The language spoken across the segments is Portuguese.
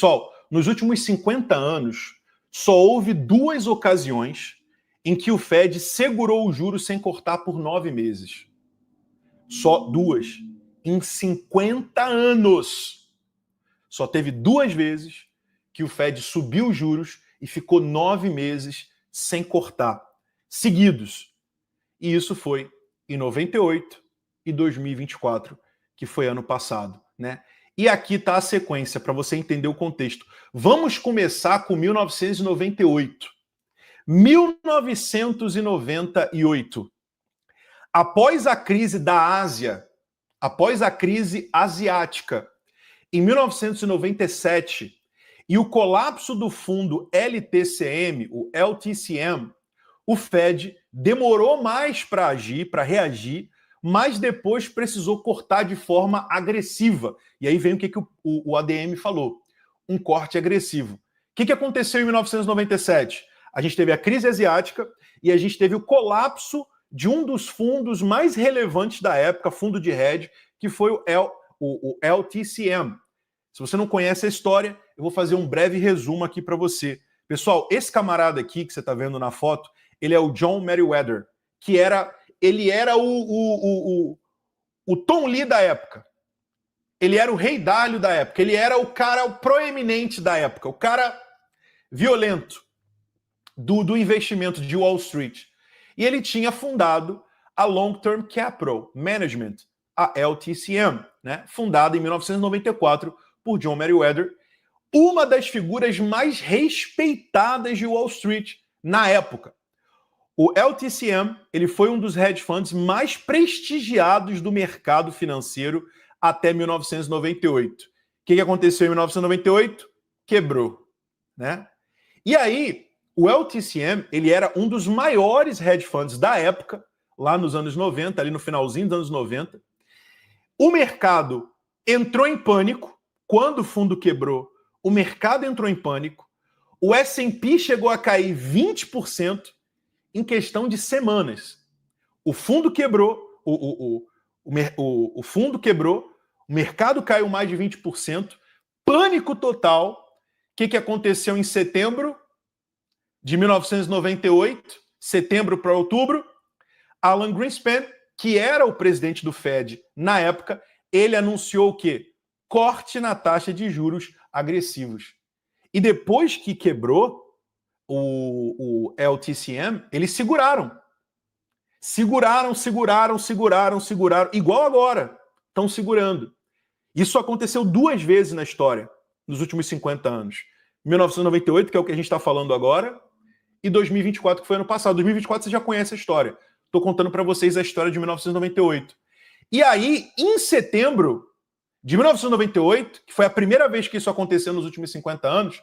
Pessoal, nos últimos 50 anos, só houve 2 ocasiões em que o Fed segurou o juro sem cortar por 9 meses. Só 2. Em 50 anos. Só teve 2 vezes que o Fed subiu os juros e ficou 9 meses sem cortar, seguidos. E isso foi em 98 e 2024, que foi ano passado, né? E aqui está a sequência, para você entender o contexto. Vamos começar com 1998. 1998. Após a crise da Ásia, após a crise asiática, em 1997, e o colapso do fundo LTCM, o LTCM, o Fed demorou mais para agir, para reagir, mas depois precisou cortar de forma agressiva. E aí vem o que o ADM falou, um corte agressivo. O que aconteceu em 1997? A gente teve a crise asiática e a gente teve o colapso de um dos fundos mais relevantes da época, fundo de hedge, que foi o LTCM. Se você não conhece a história, eu vou fazer um breve resumo aqui para você. Pessoal, esse camarada aqui que você está vendo na foto, ele é o John Meriwether, que ele era o Tom Lee da época. Ele era o rei Dalio da época. Ele era o cara proeminente da época, o cara violento do investimento de Wall Street. E ele tinha fundado a Long Term Capital Management, a LTCM, né? Fundada em 1994 por John Meriwether, uma das figuras mais respeitadas de Wall Street na época. O LTCM, ele foi um dos hedge funds mais prestigiados do mercado financeiro até 1998. O que aconteceu em 1998? Quebrou, né? E aí, o LTCM, ele era um dos maiores hedge funds da época, lá nos anos 90, ali no finalzinho dos anos 90. O mercado entrou em pânico. Quando o fundo quebrou, o mercado entrou em pânico. O S&P chegou a cair 20% em questão de semanas. O fundo quebrou, o fundo quebrou, o mercado caiu mais de 20%, pânico total. O que aconteceu em setembro de 1998, setembro para outubro? Alan Greenspan, que era o presidente do Fed na época, ele anunciou o quê? Corte na taxa de juros agressivos. E depois que quebrou o LTCM, eles seguraram. Seguraram, igual agora. Estão segurando. Isso aconteceu 2 vezes na história, nos últimos 50 anos. 1998, que é o que a gente está falando agora, e 2024, que foi ano passado. 2024 você já conhece a história. Estou contando para vocês a história de 1998. E aí, em setembro de 1998, que foi a primeira vez que isso aconteceu nos últimos 50 anos,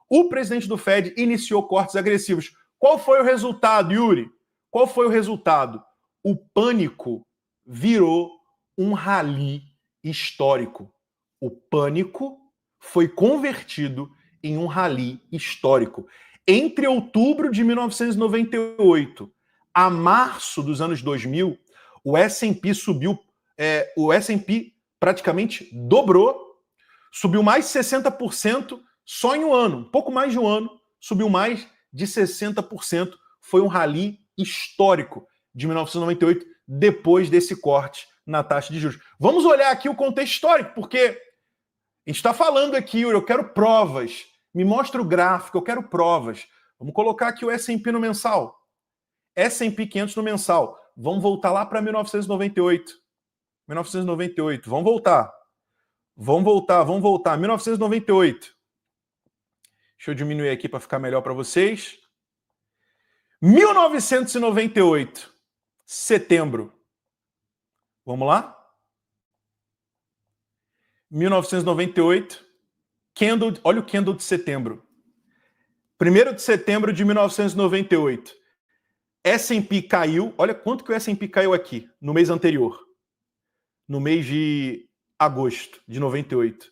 o presidente do Fed iniciou cortes agressivos. Qual foi o resultado, Yuri? Qual foi o resultado? O pânico virou um rally histórico. O pânico foi convertido em um rally histórico. Entre outubro de 1998 a março dos anos 2000, o S&P subiu, o S&P praticamente dobrou, subiu mais de 60% só em um ano, um pouco mais de um ano, subiu mais de 60%. Foi um rally histórico de 1998, depois desse corte na taxa de juros. Vamos olhar aqui o contexto histórico, porque a gente está falando aqui, eu quero provas, me mostra o gráfico, eu quero provas. Vamos colocar aqui o S&P no mensal. S&P 500 no mensal. Vamos voltar lá para 1998. 1998, vamos voltar. 1998. Deixa eu diminuir aqui para ficar melhor para vocês. 1998, setembro. Vamos lá? 1998, candle, olha o candle de setembro. 1º de setembro de 1998. S&P caiu, olha quanto que o S&P caiu aqui, no mês anterior. No mês de agosto de 98.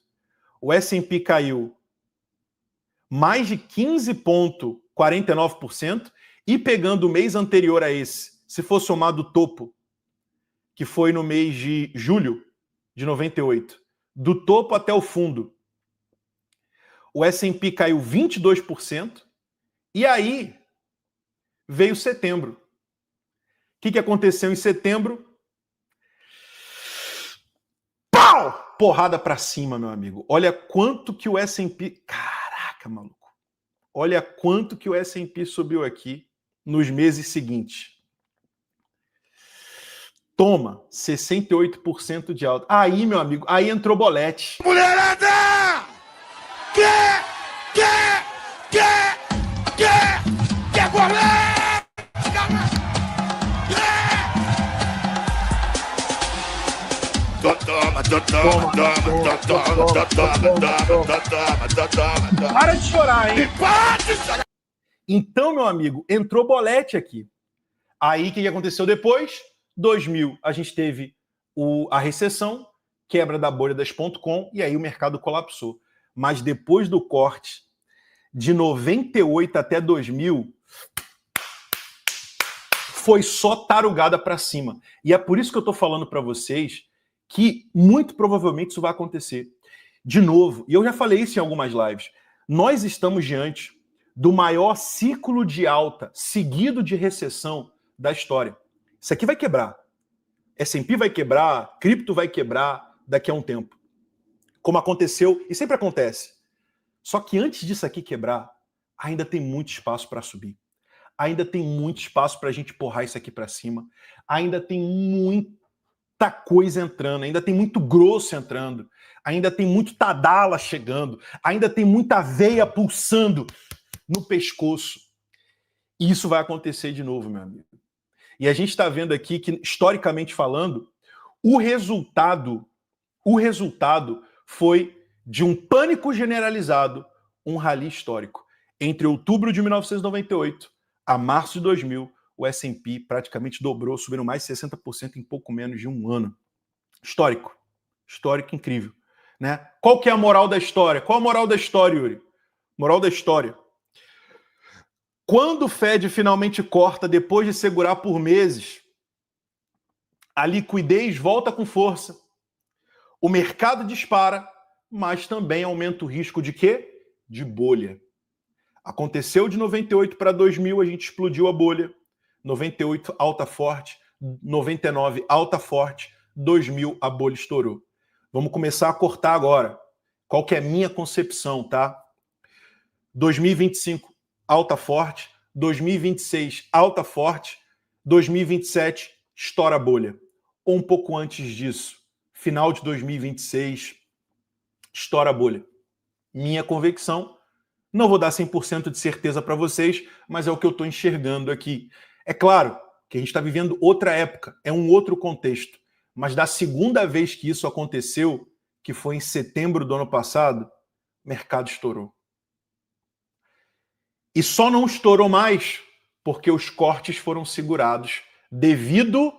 O S&P caiu mais de 15,49%, e pegando o mês anterior a esse, se for somado o topo, que foi no mês de julho de 98, do topo até o fundo, o S&P caiu 22%, e aí veio setembro. O que aconteceu em setembro? Pau! Porrada para cima, meu amigo. Olha quanto que o S&P... Caraca, maluco. Olha quanto que o S&P subiu aqui nos meses seguintes. Toma, 68% de alta. Aí, meu amigo, aí entrou bolete. Mulherada! Quer bolete! Para de chorar, hein? Então, meu amigo, entrou bolete aqui. Aí, o que aconteceu depois? 2000, a gente teve a recessão, quebra da bolha das .com, e aí o mercado colapsou. Mas depois do corte, de 98 até 2000, foi só tarugada para cima. E é por isso que eu estou falando para vocês que muito provavelmente isso vai acontecer. De novo, e eu já falei isso em algumas lives, nós estamos diante do maior ciclo de alta seguido de recessão da história. Isso aqui vai quebrar. S&P vai quebrar, cripto vai quebrar daqui a um tempo. Como aconteceu, e sempre acontece. Só que antes disso aqui quebrar, ainda tem muito espaço para subir. Ainda tem muito espaço para a gente porrar isso aqui para cima. Ainda tem muita coisa entrando, ainda tem muito grosso entrando, ainda tem muito Tadala chegando, ainda tem muita veia pulsando no pescoço. E isso vai acontecer de novo, meu amigo. E a gente está vendo aqui que, historicamente falando, o resultado foi de um pânico generalizado, um rally histórico. Entre outubro de 1998 a março de 2000, o S&P praticamente dobrou, subindo mais de 60% em pouco menos de um ano. Histórico. Histórico incrível. Né? Qual que é a moral da história? Qual a moral da história, Yuri? Moral da história. Quando o Fed finalmente corta, depois de segurar por meses, a liquidez volta com força, o mercado dispara, mas também aumenta o risco de quê? De bolha. Aconteceu de 98 para 2000, a gente explodiu a bolha. 98, alta forte. 99, alta forte. 2000, a bolha estourou. Vamos começar a cortar agora. Qual que é a minha concepção, tá? 2025, alta forte. 2026, alta forte. 2027, estoura a bolha. Ou um pouco antes disso, final de 2026, estoura a bolha. Minha convicção, não vou dar 100% de certeza para vocês, mas é o que eu estou enxergando aqui. É claro que a gente está vivendo outra época, é um outro contexto, mas da segunda vez que isso aconteceu, que foi em setembro do ano passado, o mercado estourou. E só não estourou mais porque os cortes foram segurados devido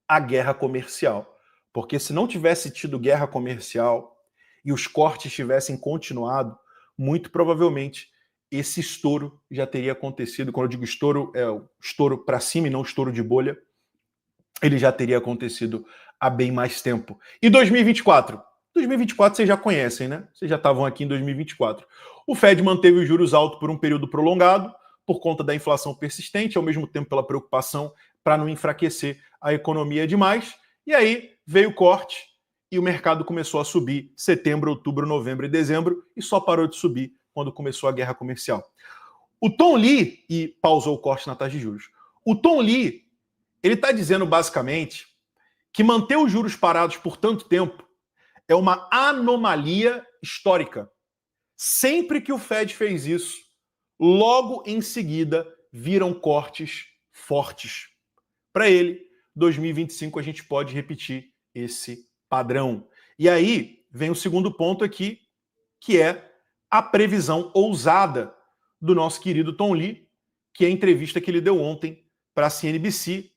à guerra comercial. Porque se não tivesse tido guerra comercial e os cortes tivessem continuado, muito provavelmente esse estouro já teria acontecido. Quando eu digo estouro, é o estouro para cima e não estouro de bolha. Ele já teria acontecido há bem mais tempo. E 2024? 2024 vocês já conhecem, né? Vocês já estavam aqui em 2024. O Fed manteve os juros altos por um período prolongado, por conta da inflação persistente, ao mesmo tempo pela preocupação para não enfraquecer a economia demais. E aí veio o corte e o mercado começou a subir setembro, outubro, novembro e dezembro e só parou de subir quando começou a guerra comercial. O Tom Lee, e pausou o corte na taxa de juros, o Tom Lee, ele está dizendo basicamente que manter os juros parados por tanto tempo é uma anomalia histórica. Sempre que o Fed fez isso, logo em seguida viram cortes fortes. Para ele, 2025 a gente pode repetir esse padrão. E aí vem o segundo ponto aqui, que é a previsão ousada do nosso querido Tom Lee, que é a entrevista que ele deu ontem para a CNBC,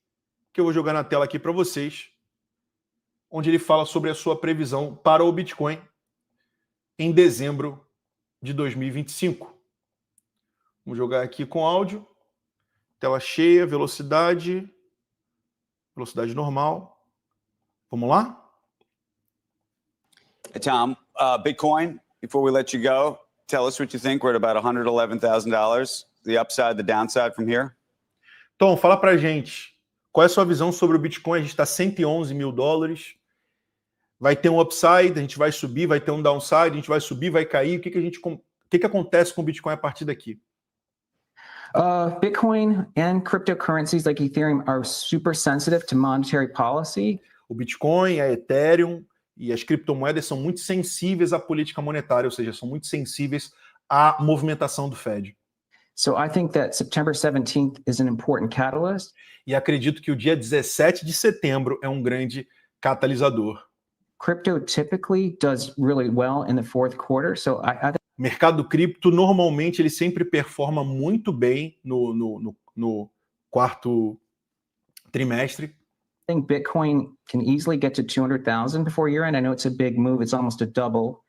que eu vou jogar na tela aqui para vocês, onde ele fala sobre a sua previsão para o Bitcoin em dezembro de 2025. Vamos jogar aqui com áudio, tela cheia, velocidade normal. Vamos lá? Hey, Tom, Bitcoin, before we let you go, tell us what you think. We're at about $111,000. The upside, the downside from here? Tom, fala pra gente, qual é a sua visão sobre o Bitcoin? A gente está 111 mil dólares, vai ter um upside, a gente vai subir, vai ter um downside, a gente vai subir, vai cair, o que acontece com o Bitcoin a partir daqui? Bitcoin and cryptocurrencies like Ethereum are super sensitive to monetary policy. O Bitcoin, a Ethereum e as criptomoedas são muito sensíveis à política monetária, ou seja, são muito sensíveis à movimentação do Fed. So I think that September 17th is an important catalyst. E acredito que o dia 17 de setembro é um grande catalisador. Crypto typically does really well in the fourth quarter, so I O mercado cripto, normalmente, ele sempre performa muito bem no quarto trimestre. think Bitcoin can easily get to 200,000 before year-end. I know it's a big move, it's almost a double.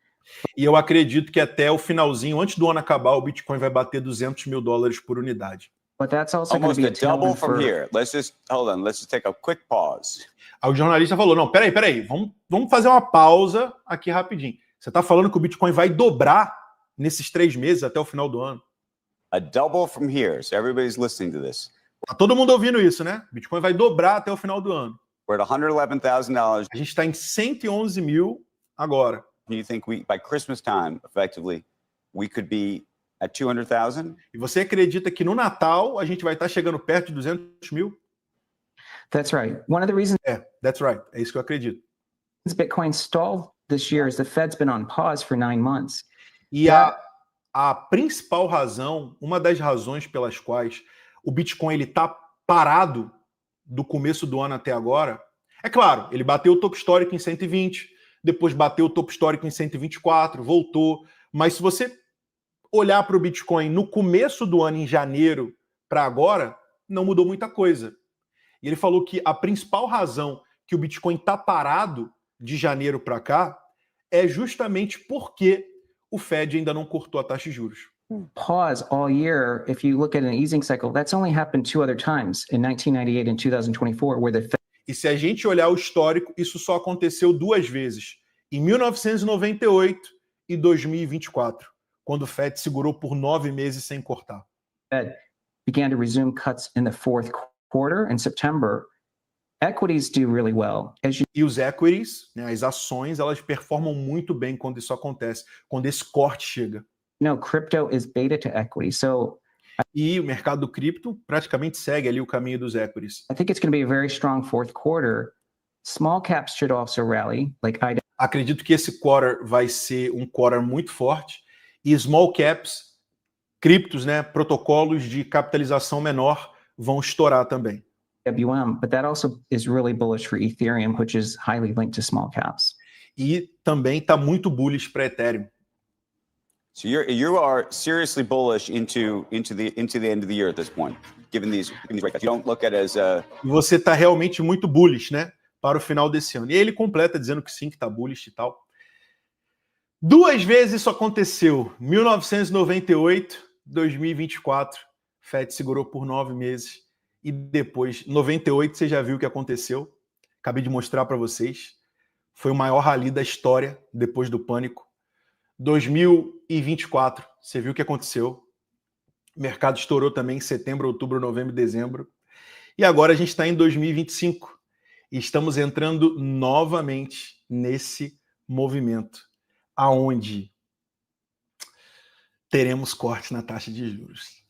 E eu acredito que até o finalzinho, antes do ano acabar, o Bitcoin vai bater 200 mil dólares por unidade. But that's also going to Almost be a a double tailwind from for... here. Let's just take a quick pause. Aí o jornalista falou, não, peraí, vamos fazer uma pausa aqui rapidinho. Você está falando que o Bitcoin vai dobrar nesses 3 meses até o final do ano? A double from here. So everybody's listening to this. Tá todo mundo ouvindo isso, né? O Bitcoin vai dobrar até o final do ano. We're at $111,000. A gente está em 111 mil agora. Do you think by Christmas time, effectively, we could be at 200,000? E você acredita que no Natal a gente vai estar chegando perto de 200 mil? That's right. One of the reasons That's right. É isso que eu acredito. Bitcoin stalled this year is the Fed's been on pause for 9 months. E a principal razão, uma das razões pelas quais o Bitcoin ele está parado do começo do ano até agora, é claro, ele bateu o topo histórico em 120, depois bateu o topo histórico em 124, voltou. Mas se você olhar para o Bitcoin no começo do ano, em janeiro, para agora, não mudou muita coisa. E ele falou que a principal razão que o Bitcoin está parado de janeiro para cá é justamente porque o Fed ainda não cortou a taxa de juros. Pause all year. If you look at an easing cycle, that's only happened 2 other times, in 1998 and 2024, where the Fed... E se a gente olhar o histórico, isso só aconteceu 2 vezes, em 1998 e 2024, quando o Fed segurou por 9 meses sem cortar. began to resume cuts in the fourth quarter in September. Equities do really well. E os equities, né, as ações, elas performam muito bem quando isso acontece, quando esse corte chega. Crypto is beta to equity. So E o mercado do cripto praticamente segue ali o caminho dos equities. I think it's going to be a very strong fourth quarter. Small caps should also rally, like Acredito que esse quarter vai ser um quarter muito forte. E small caps, criptos, né, protocolos de capitalização menor vão estourar também. IWM, but that also is really bullish for Ethereum, which is highly linked to small caps. E também está muito bullish para Ethereum. So you are seriously bullish into the end of the year at this point, given these rate cuts. You don't look at it as a... E você está realmente muito bullish, né, para o final desse ano. E ele completa dizendo que sim, que está bullish e tal. 2 vezes isso aconteceu. 1998, 2024. Fed segurou por 9 meses. E depois, 98, você já viu o que aconteceu. Acabei de mostrar para vocês. Foi o maior rally da história depois do pânico. 2024, você viu o que aconteceu. O mercado estourou também em setembro, outubro, novembro e dezembro. E agora a gente está em 2025. E estamos entrando novamente nesse movimento, aonde teremos corte na taxa de juros.